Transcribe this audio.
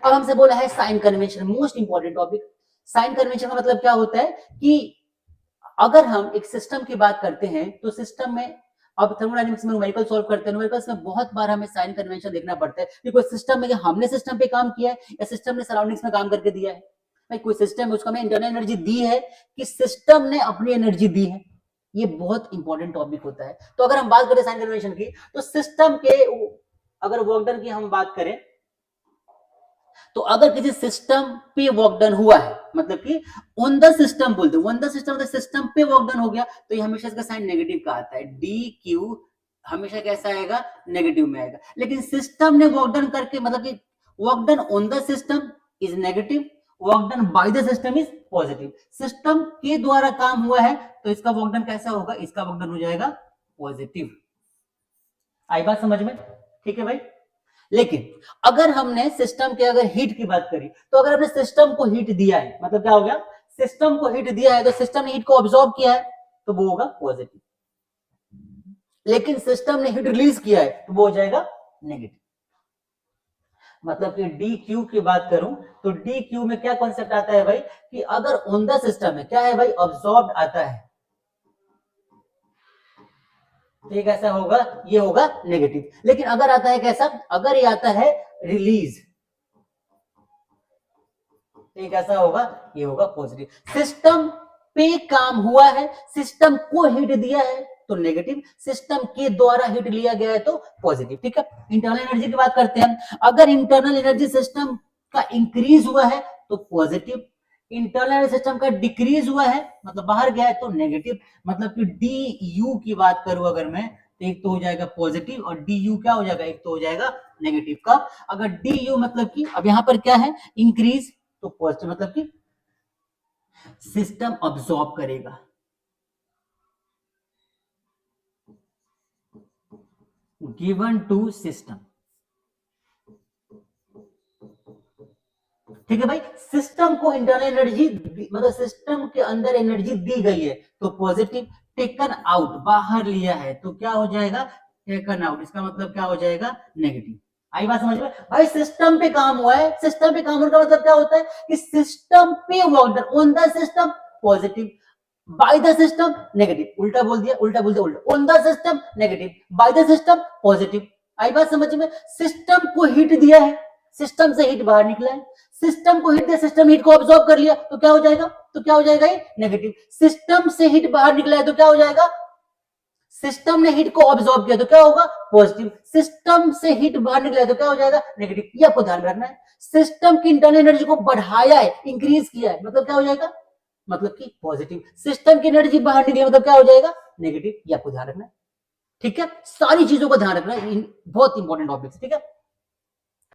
अब हमसे बोला है sign convention, most important topic. Sign convention का मतलब क्या होता है कि अगर हम एक सिस्टम की बात करते हैं तो सिस्टम में, अब थर्मोडायनेमिक्स में न्यूमेरिकल सॉल्व करते हैं, न्यूमेरिकल्स में बहुत बार हमें साइन कन्वेंशन देखना पड़ता है कि कोई सिस्टम में हमने सिस्टम पे काम किया है या सिस्टम ने सराउंडिंग्स में काम करके दिया है। भाई कोई सिस्टम है उसको हमें इंटरनल एनर्जी दी है कि सिस्टम ने अपनी एनर्जी दी है, ये बहुत इंपॉर्टेंट टॉपिक होता है। तो अगर हम बात करें साइन कन्वेंशन की तो सिस्टम के अगर वर्क डन की हम बात करें तो अगर किसी सिस्टम पे वर्क डन हुआ है, मतलब कि ऑन द सिस्टम बोलते हैं, ऑन द सिस्टम मतलब सिस्टम पे वर्क डन हो गया, तो ये हमेशा इसका साइन नेगेटिव का आता है। डी क्यू हमेशा कैसा आएगा, नेगेटिव में आएगा। लेकिन सिस्टम ने वर्क डन करके, मतलब कि work done on the system is negative, work done by the system is positive. System के द्वारा काम हुआ है तो इसका वर्क डन कैसा होगा, इसका वर्क डन हो जाएगा पॉजिटिव। आई बात समझ में? ठीक है भाई। लेकिन अगर हमने सिस्टम के अगर हीट की बात करी तो अगर हमने सिस्टम को हीट दिया है, मतलब क्या हो गया, सिस्टम को हीट दिया है तो सिस्टम ने हीट को ऑब्जॉर्ब किया है तो वो होगा पॉजिटिव। लेकिन सिस्टम ने हीट रिलीज किया है तो वो हो जाएगा नेगेटिव। मतलब कि डी क्यू की बात करूं तो डी क्यू में क्या कॉन्सेप्ट आता है भाई कि अगर ऑन द सिस्टम में क्या है भाई, ऑब्जॉर्ब आता है, ये कैसा होगा, ये होगा नेगेटिव। लेकिन अगर आता है कैसा, अगर ये आता है रिलीज, ये कैसा होगा, ये होगा पॉजिटिव। सिस्टम पे काम हुआ है, सिस्टम को हीट दिया है तो नेगेटिव, सिस्टम के द्वारा हीट लिया गया है तो पॉजिटिव। ठीक है। इंटरनल एनर्जी की बात करते हैं, अगर इंटरनल एनर्जी सिस्टम का इंक्रीज हुआ है तो पॉजिटिव, इंटरनल सिस्टम का डिक्रीज हुआ है मतलब बाहर गया है तो नेगेटिव। मतलब कि डी यू की बात करूं अगर मैं, तो एक तो हो जाएगा पॉजिटिव और डी यू क्या हो जाएगा, एक तो हो जाएगा नेगेटिव का। अगर डी यू मतलब कि अब यहां पर क्या है, इंक्रीज, तो पॉजिटिव मतलब कि सिस्टम अब्सॉर्ब करेगा। गिवन टू सिस्टम, ठीक है भाई। सिस्टम को इंटरनल एनर्जी, मतलब सिस्टम के अंदर एनर्जी दी गई है तो पॉजिटिव, टेकन आउट बाहर लिया है तो क्या हो जाएगा, टेकन आउट, इसका मतलब क्या हो जाएगा, नेगेटिव। आई बात समझ में भाई। सिस्टम पे काम हुआ है, सिस्टम पे काम होने का मतलब क्या होता है कि सिस्टम पे work done, on the system positive, by the system negative. उल्टा बोल दिया, उल्टा बोल दिया, उल्टा। On the system negative, by the system positive. आई बात समझ में। सिस्टम को हीट दिया है, सिस्टम से हीट बाहर निकला है, सिस्टम को हीट दिया, सिस्टम हीट को ऑब्जॉर्ब कर लिया तो क्या हो जाएगा, तो क्या हो जाएगा, ये नेगेटिव। सिस्टम से हीट बाहर निकला है तो क्या हो जाएगा, सिस्टम ने हीट को ऑब्जॉर्ब किया तो क्या होगा, पॉजिटिव। सिस्टम से हीट बाहर निकला है तो क्या हो जाएगा, नेगेटिव। ये आपको ध्यान रखना है। सिस्टम की इंटरनल एनर्जी को बढ़ाया है, इंक्रीज किया है, मतलब क्या हो जाएगा, मतलब कि पॉजिटिव। सिस्टम की एनर्जी बाहर निकली मतलब क्या हो जाएगा, नेगेटिव। ये आपको ध्यान रखना है। ठीक है। सारी चीजों का ध्यान रखना है, बहुत इंपॉर्टेंट टॉपिक। ठीक है।